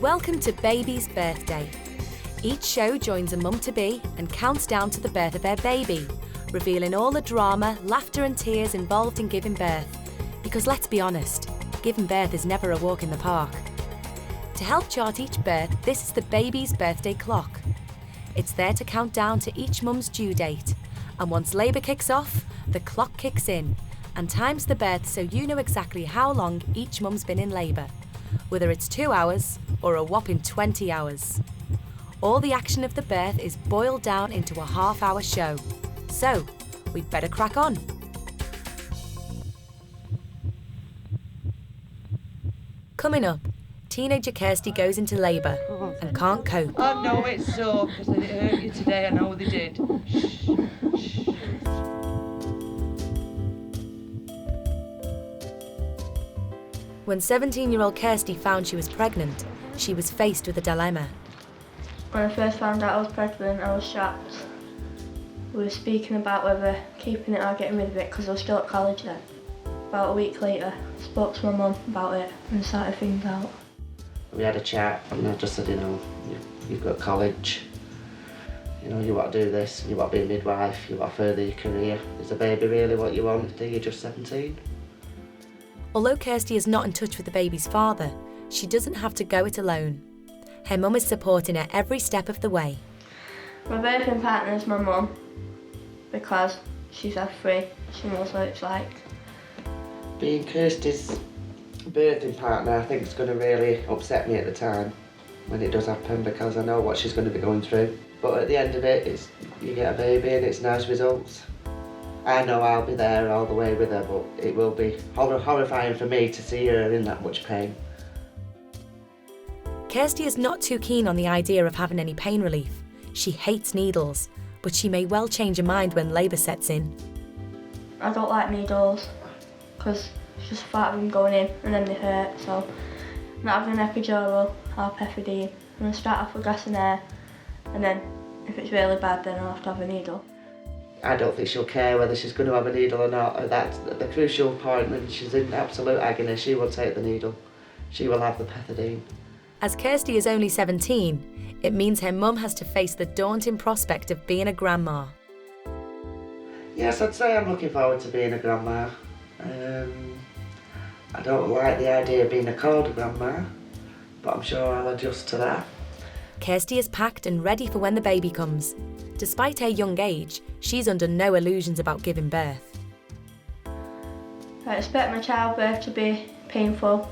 Welcome to Baby's Birthday. Each show joins a mum-to-be and counts down to the birth of their baby, revealing all the drama, laughter and tears involved in giving birth. Because let's be honest, giving birth is never a walk in the park. To help chart each birth, this is the Baby's Birthday Clock. It's there to count down to each mum's due date. And once labour kicks off, the clock kicks in and times the birth so you know exactly how long each mum's been in labour, whether it's 2 hours or a whopping 20 hours. All the action of the birth is boiled down into a half-hour show. So, we'd better crack on. Coming up, teenager Kirsty goes into labour and can't cope. Oh no, it's so, because they hurt you today, I know they did. Shh. When 17-year-old Kirsty found she was pregnant, she was faced with a dilemma. When I first found out I was pregnant, I was shocked. We were speaking about whether keeping it or getting rid of it because I was still at college then. About a week later, I spoke to my mum about it and started things out. We had a chat and I just said, you've got college, you want to do this, you want to be a midwife, you want to further your career. Is a baby really what you want until you're just 17? Although Kirsty is not in touch with the baby's father, she doesn't have to go it alone. Her mum is supporting her every step of the way. My birthing partner is my mum because she's free. She knows what it's like. Being Kirsty's birthing partner, I think it's going to really upset me at the time when it does happen because I know what she's going to be going through. But at the end of it, you get a baby and it's nice results. I know I'll be there all the way with her, but it will be horrifying for me to see her in that much pain. Kirsty is not too keen on the idea of having any pain relief. She hates needles, but she may well change her mind when labour sets in. I don't like needles because it's just part of them going in and then they hurt, so I'm not having an epidural or pethidine. I'm going to start off with gas and air, and then if it's really bad then I'll have to have a needle. I don't think she'll care whether she's going to have a needle or not. That's the crucial point. When she's in absolute agony, she will take the needle. She will have the pethidine. As Kirsty is only 17, it means her mum has to face the daunting prospect of being a grandma. Yes, I'd say I'm looking forward to being a grandma. I don't like the idea of being called a grandma, but I'm sure I'll adjust to that. Kirsty is packed and ready for when the baby comes. Despite her young age, she's under no illusions about giving birth. I expect my childbirth to be painful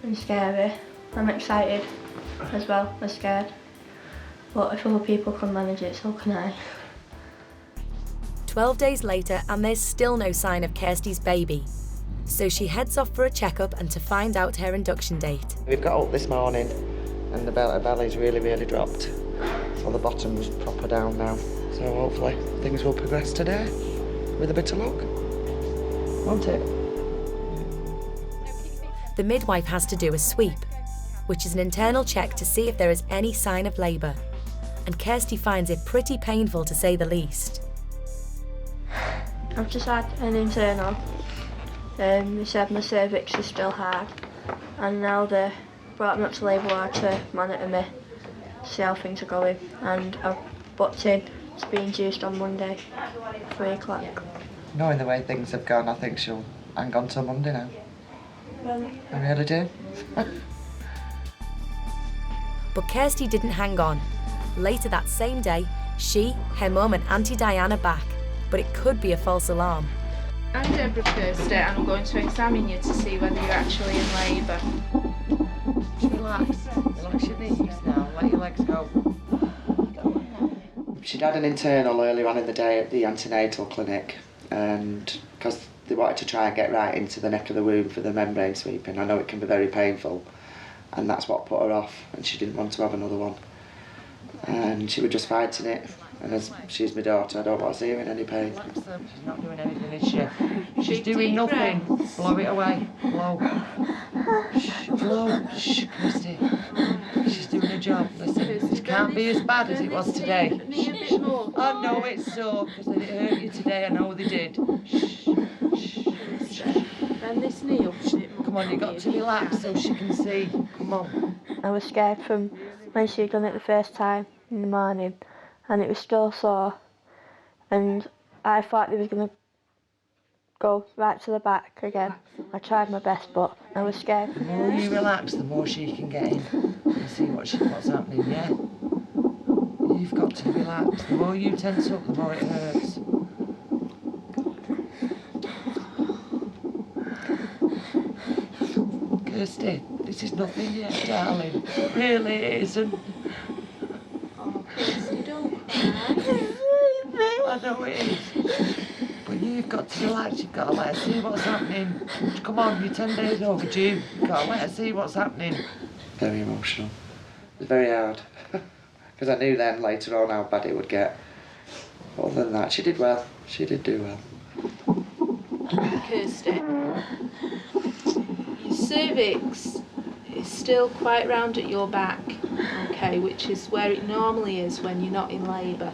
and scary. I'm excited as well as scared. But if other people can manage it, so can I. 12 days later and there's still no sign of Kirsty's baby. So she heads off for a checkup and to find out her induction date. We've got up this morning and the belly's really, really dropped. So the bottom's proper down now. So hopefully things will progress today with a bit of luck. Won't it? The midwife has to do a sweep, which is an internal check to see if there is any sign of labour. And Kirsty finds it pretty painful to say the least. I've just had an internal. They said my cervix is still hard, and now they brought me up to labour ward to monitor me, see how things are going, and I've booked in to be induced on Monday, 3 o'clock. Knowing the way things have gone, I think she'll hang on till Monday now. Really? I really do. But Kirsty didn't hang on. Later that same day, she, her mum and Auntie Diane are back, but it could be a false alarm. I'm Deborah Kirsty and I'm going to examine you to see whether you're actually in labour. Relax your knees now, let your legs go. She'd had an internal earlier on in the day at the antenatal clinic, and because they wanted to try and get right into the neck of the womb for the membrane sweeping. I know it can be very painful, and that's what put her off, and she didn't want to have another one. And she was just fighting it, and as she's my daughter, I don't want to see her in any pain. She's not doing anything, is she? She's doing nothing. Blow it away. Blow. Shh, blow. Shh, Kirsty. She's doing her job. Listen, it can't be as bad as it was today. Shh. Oh no, it's so, because they hurt you today, I know they did. Shh. Shh. Bend this knee up. Come on, you've got to relax so she can see. Come on. I was scared from when she had done it the first time in the morning, and it was still sore, and I thought they was going to go right to the back again. I tried my best, but I was scared. The more you relax, the more she can get in and see what's happening, yeah? You've got to relax. The more you tense up, the more it hurts. Kirsty, this is nothing yet, darling. It really isn't. Oh, Kirsty, don't cry. I know it is. But you've got to relax. You've got to let her see what's happening. Come on, you're 10 days overdue. You've got to let her see what's happening. Very emotional. It was very hard. Because I knew then later on how bad it would get. Other than that, she did well. She did do well. Kirsty, your cervix is still quite round at your back, okay, which is where it normally is when you're not in labour.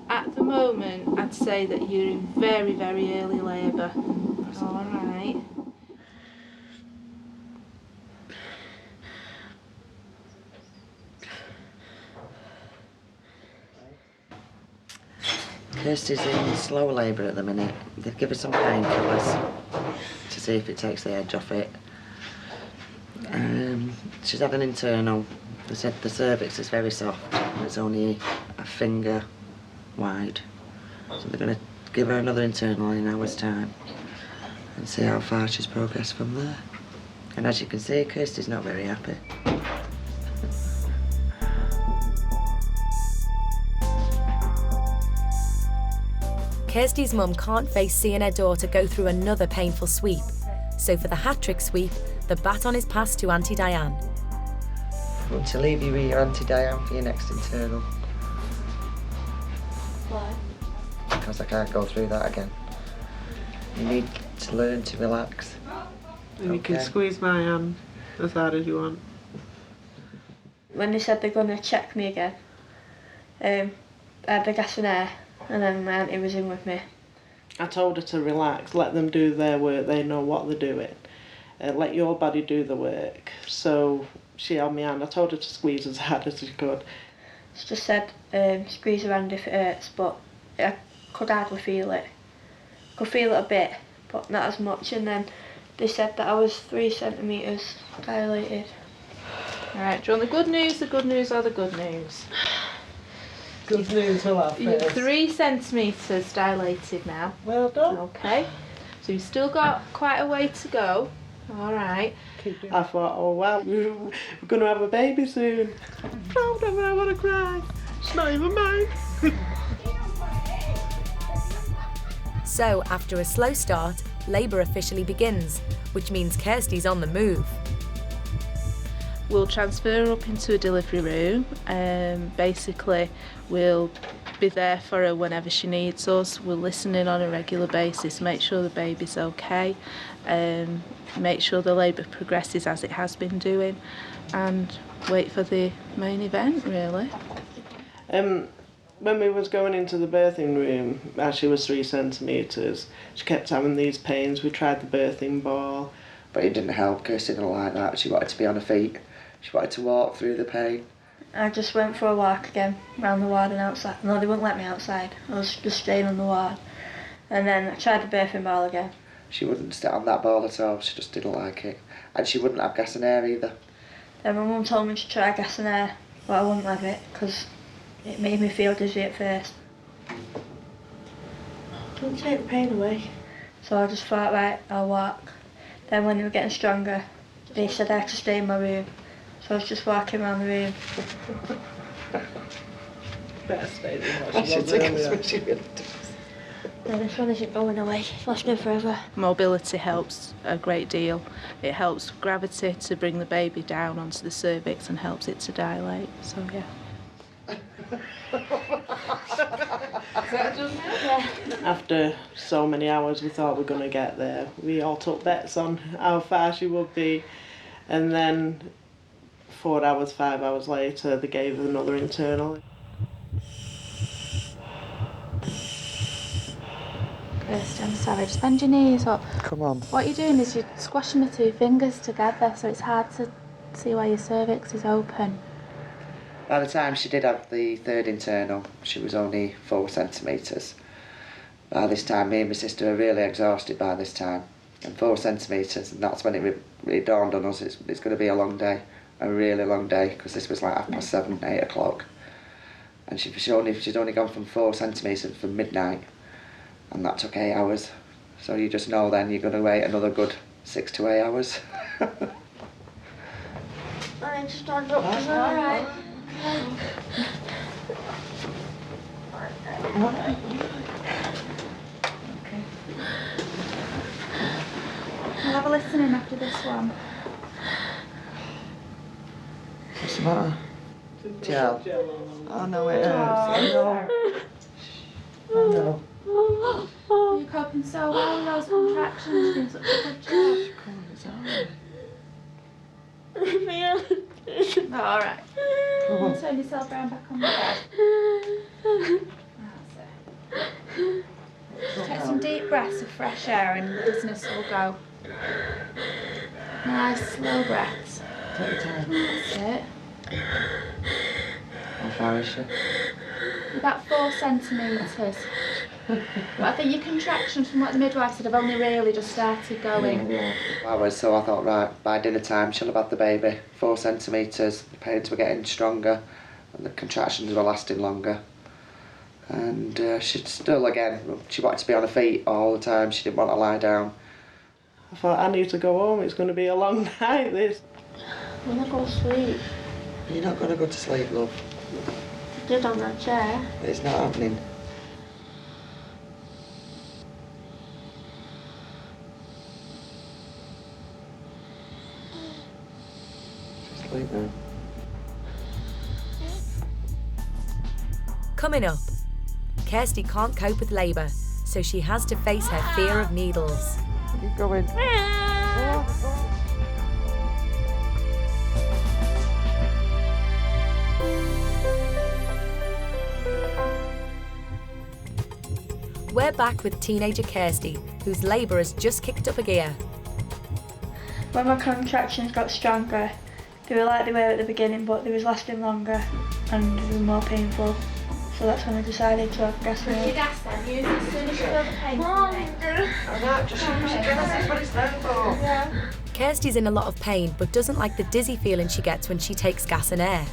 At the moment, I'd say that you're in very, very early labour. All right. Kirsty's in slow labour at the minute. They've given her some painkillers to see if it takes the edge off it. She's had an internal. They said the cervix is very soft. It's only a finger wide. So they're going to give her another internal in an hour's time and see how far she's progressed from there. And as you can see, Kirsty's not very happy. Kirsty's mum can't face seeing her daughter go through another painful sweep. So for the hat-trick sweep, the baton is passed to Auntie Diane. I'm going to leave you with your Auntie Diane for your next internal. Why? Because I can't go through that again. You need to learn to relax. And you can squeeze my hand as hard as you want. When they said they're going to check me again, I had the gas and air, and then my auntie was in with me. I told her to relax, let them do their work, they know what they're doing. Let your body do the work. So she held my hand. I told her to squeeze as hard as she could. She just said, squeeze her hand if it hurts, but I could hardly feel it. Could feel it a bit, but not as much. And then they said that I was 3 centimetres dilated. All right, do you want the good news, or the good news? Good news, we'll have You're first. 3 centimetres dilated now. Well done. Okay, so you've still got quite a way to go. All right. I thought, oh well, we're going to have a baby soon. I'm proud of her, I want to cry. It's not even mine. So after a slow start, labour officially begins, which means Kirsty's on the move. We'll transfer her up into a delivery room. Basically, we'll be there for her whenever she needs us. We'll listen in on a regular basis, make sure the baby's okay, make sure the labour progresses as it has been doing, and wait for the main event, really. When we was going into the birthing room, as she was 3 centimetres, she kept having these pains. We tried the birthing ball. But it didn't help. Kirsty didn't like that. She wanted to be on her feet. She wanted to walk through the pain. I just went for a walk again, round the ward and outside. No, they wouldn't let me outside. I was just staying on the ward. And then I tried the birthing ball again. She wouldn't sit on that ball at all. She just didn't like it. And she wouldn't have gas and air either. Then my mum told me to try gas and air, but I wouldn't have it because it made me feel dizzy at first. Don't take the pain away. So I just thought, right, I'll walk. Then when they were getting stronger, they said I had to stay in my room. So I was just walking around the room. Better stay than what she was earlier. No, this one isn't going away. It's lasting forever. Mobility helps a great deal. It helps gravity to bring the baby down onto the cervix and helps it to dilate. So yeah. After so many hours, we thought we were going to get there. We all took bets on how far she would be. And then 4 hours, 5 hours later, they gave her another internal. Kirsty, I'm sorry, just bend your knees up. Come on. What you're doing is you're squashing the two fingers together, so it's hard to see where your cervix is open. By the time she did have the third internal, she was only 4 centimetres. By this time, me and my sister were really exhausted by this time. And 4 centimetres, and that's when it really dawned on us it's going to be a long day, a really long day, because this was like 7:30, 8 o'clock. And she'd only gone from 4 centimetres from midnight, and that took 8 hours. So you just know then you're going to wait another good 6 to 8 hours. I need to stand up. All right. We'll have a listening after this one. What's the matter? Gel. Oh no, it hurts. Oh no. You're coping so well with those contractions, you're doing such a good job. Oh, all right. Come on. Turn yourself around back on the bed. That's it. Just take some deep breaths of fresh air and the dizziness will go. Nice, slow breaths. Take your time. That's it. How far is she? About 4 centimetres. But I think your contractions, from what the midwife said, have only really just started going. Hours, so I thought, right, by dinner time she'll have had the baby. 4 centimetres, the pains were getting stronger and the contractions were lasting longer. And she'd still, again, she wanted to be on her feet all the time, she didn't want to lie down. I thought, I need to go home, it's going to be a long night, this. I'm gonna go to sleep. You're not going to go to sleep, love. I did on that chair. It's not happening. Sleep now. Coming up, Kirsty can't cope with labour, so she has to face her fear of needles. Keep going. We're back with teenager Kirsty, whose labour has just kicked up a gear. When my contractions got stronger, they were like they were at the beginning, but they was lasting longer and they were more painful. So that's when I decided to have gas Your milk. gas then, use it as soon as you feel the pain. That's what it's there for. Kirsty's in a lot of pain, but doesn't like the dizzy feeling she gets when she takes gas and air.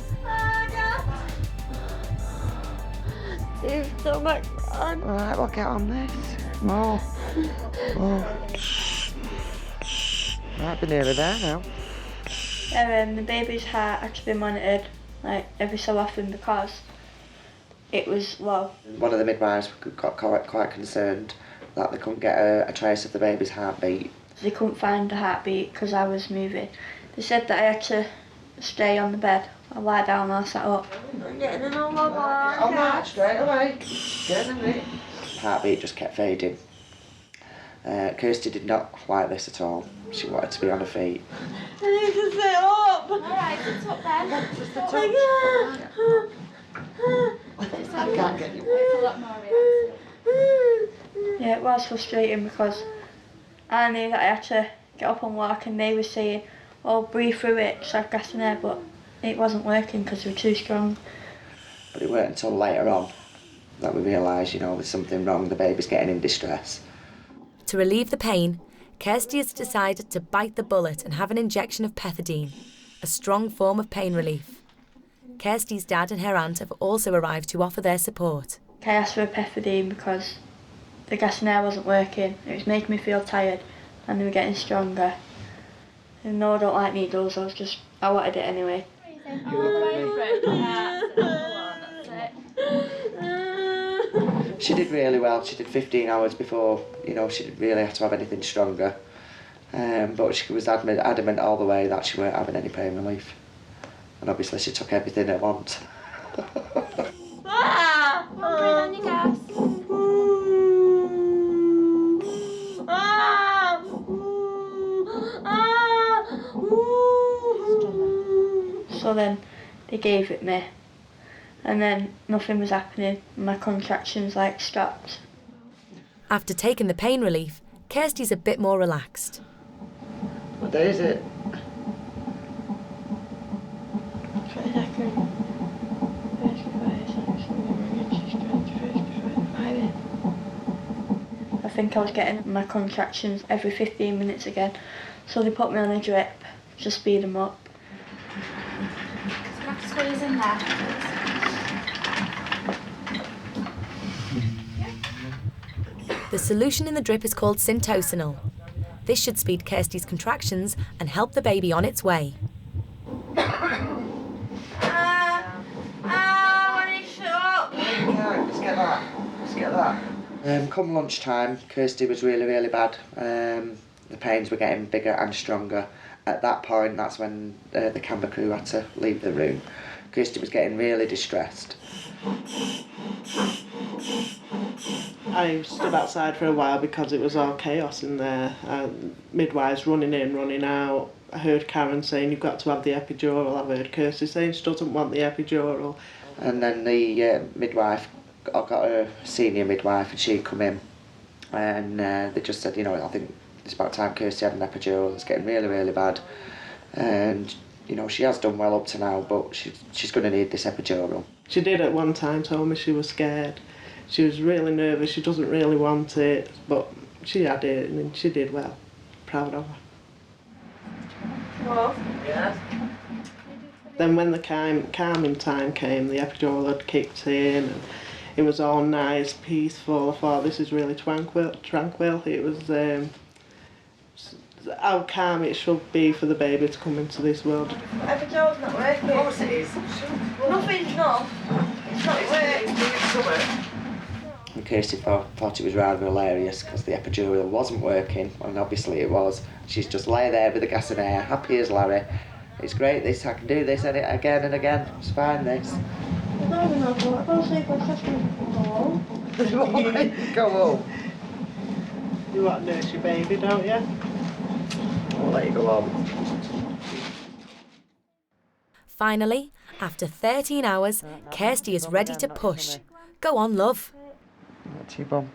You've done it. Alright, we'll get on this. More. Might be nearly there now. The baby's heart had to be monitored like every so often because it was low. One of the midwives got quite concerned that they couldn't get a trace of the baby's heartbeat. They couldn't find the heartbeat because I was moving. They said that I had to stay on the bed. I'll lie down and I'll sit up. I'm getting an all On that, straight away. Get in it. Heartbeat just kept fading. Kirsty did not like this at all. She wanted to be on her feet. I need to sit up. Alright, sit up then. I can't get you. It's a lot more relaxing. Yeah, it was frustrating because I knew that I had to get up and walk and they were saying, oh, breathe through it, just have gas in there, but it wasn't working because they were too strong. But it weren't until later on that we realised, there's something wrong, the baby's getting in distress. To relieve the pain, Kirsty has decided to bite the bullet and have an injection of pethidine, a strong form of pain relief. Kirsty's dad and her aunt have also arrived to offer their support. I asked for a pethidine because the gas and air wasn't working. It was making me feel tired and they were getting stronger. And no, I don't like needles, I wanted it anyway. She did really well. She did 15 hours before, she didn't really have to have anything stronger. But she was adamant all the way that she weren't having any pain relief. And obviously she took everything at once. Breathe on your gas. So then they gave it me and then nothing was happening. My contractions stopped. After taking the pain relief, Kirsty's a bit more relaxed. What day is it? 22nd. I think I was getting my contractions every 15 minutes again, so they put me on a drip to speed them up. Can I squeeze in there, please? The solution in the drip is called Syntocinal. This should speed Kirsty's contractions and help the baby on its way. Let's get that. Come lunchtime, Kirsty was really, really bad. The pains were getting bigger and stronger. At that point, that's when the camera crew had to leave the room. Kirsty was getting really distressed. I stood outside for a while because it was all chaos in there. Midwives running in, running out. I heard Karen saying, you've got to have the epidural. I've heard Kirsty saying she doesn't want the epidural. And then the midwife, I got a senior midwife and she'd come in and they just said, I think it's about time Kirsty had an epidural. It's getting really, really bad. And, she has done well up to now, but she's going to need this epidural. She did at one time tell me she was scared. She was really nervous, she doesn't really want it, but she had it and she did well. Proud of her. Well, Yes. Then when the calming time came, the epidural had kicked in and it was all nice, peaceful. I thought, this is really tranquil. It was how calm it should be for the baby to come into this world. epidural's not working. Of course it is. Nothing's not. It's not working. And Kirsty thought it was rather hilarious because the epidural wasn't working, and obviously it was. She's just lay there with the gas and air, happy as Larry. It's great, this, I can do this and again and again. It's fine, this. I don't know what. I don't sleep on Christmas. Go home. You want to nurse your baby, don't you? I'll let you go home. Finally, after 13 hours, Kirsty is ready to push. Go on, love. What's your bum?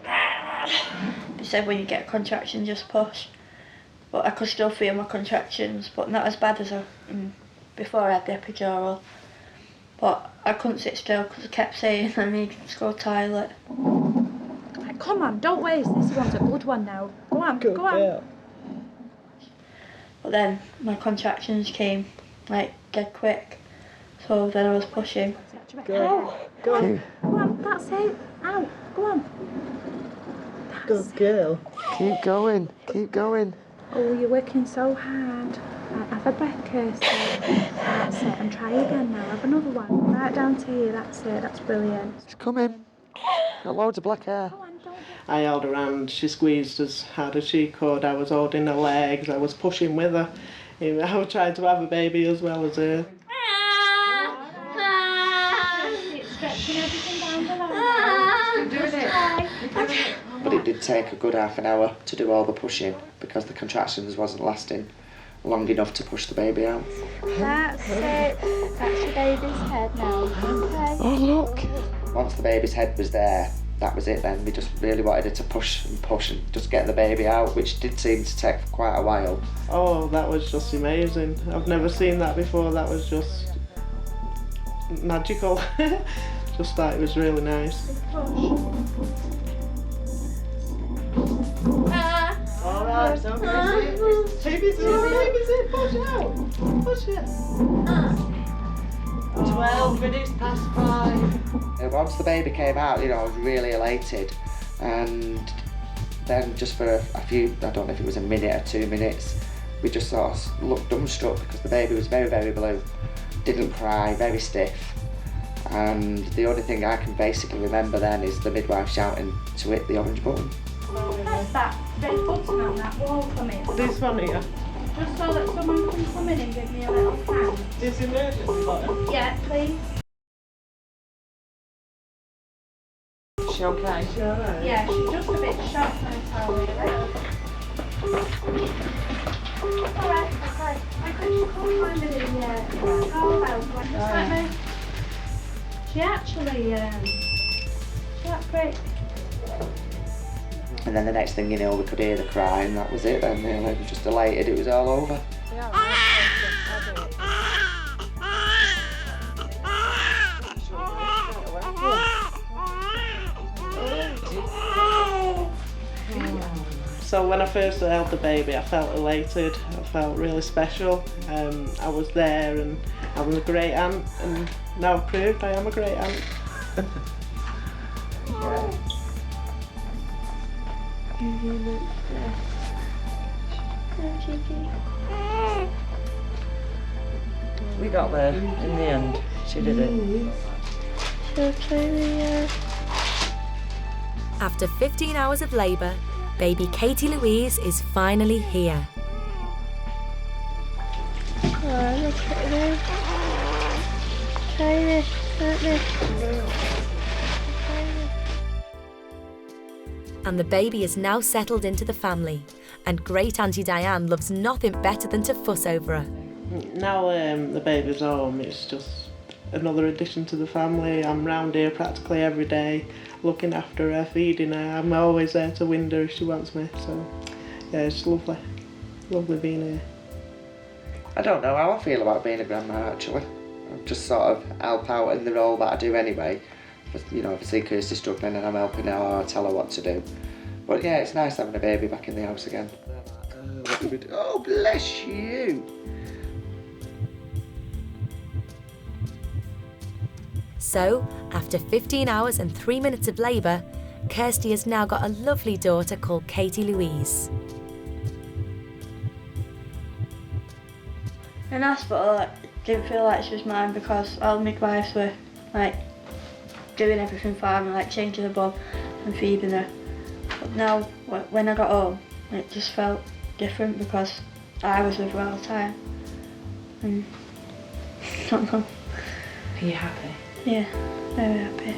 They said when you get a contraction, just push. But I could still feel my contractions, but not as bad as before I had the epidural. But I couldn't sit still because I kept saying I need to go to the toilet. Right, come on, don't waste this one's a good one now. Go on, go on. But then my contractions came dead quick. So then I was pushing. Go on, that's it. Ow, go on. Good girl. Keep going, keep going. Oh, you're working so hard. Right, have a breath, Kirsty. That's it, and try again now. Have another one. Right down to here, that's it, that's brilliant. It's coming. Got loads of black hair. Go on, don't I held her hand, she squeezed as hard as she could. I was holding her legs, I was pushing with her. I was trying to have a baby as well as her. Stretching everything down below. Doing it. But it did take a good half an hour to do all the pushing because the contractions wasn't lasting long enough to push the baby out. That's it. That's your baby's head now. Okay. Oh, look! Once the baby's head was there, that was it then. We just really wanted her to push and just get the baby out, which did seem to take quite a while. Oh, that was just amazing. I've never seen that before. That was just magical. Just thought it was really nice. Alright, so baby's in, push out. Push it. 12 minutes past 5. Once the baby came out, I was really elated. And then just for a few, I don't know if it was a minute or 2 minutes, we just sort of looked dumbstruck because the baby was very, very blue. Didn't cry, very stiff. And the only thing I can basically remember then is the midwife shouting to hit the orange button. Press that red button on that wall for me. This one here. Just so that someone can come in and give me a little hand. This emergency button. Yeah, please. Is she okay? Yeah, she's just a bit shocked now, really. Alright, okay. I could just come find it in the car out. Just let me. She actually, great. And then the next thing you know, we could hear the cry, and that was it then, really. It was just elated, it was all over. So when I first held the baby, I felt elated, I felt really special. I was there and I was a great aunt, and now I've proved I am a great aunt. We got there in the end. She did it. After 15 hours of labour, baby Katie Louise is finally here. And the baby is now settled into the family, and great Auntie Diane loves nothing better than to fuss over her. Now the baby's home, it's just another addition to the family. I'm round here practically every day, looking after her, feeding her. I'm always there to wind her if she wants me, so yeah, it's lovely. Lovely being here. I don't know how I feel about being a grandma, actually. I just sort of help out in the role that I do anyway. But, you know, if I see Kirsty struggling and I'm helping her, I'll tell her what to do. But yeah, it's nice having a baby back in the house again. Oh, bless you! So, after 15 hours and 3 minutes of labour, Kirsty has now got a lovely daughter called Katie Louise. In hospital, I didn't feel like she was mine because all the midwives were like doing everything for me, like changing the bum and feeding her. But now, when I got home, it just felt different because I was with her all the time. And I don't know. Are you happy? Yeah, very happy.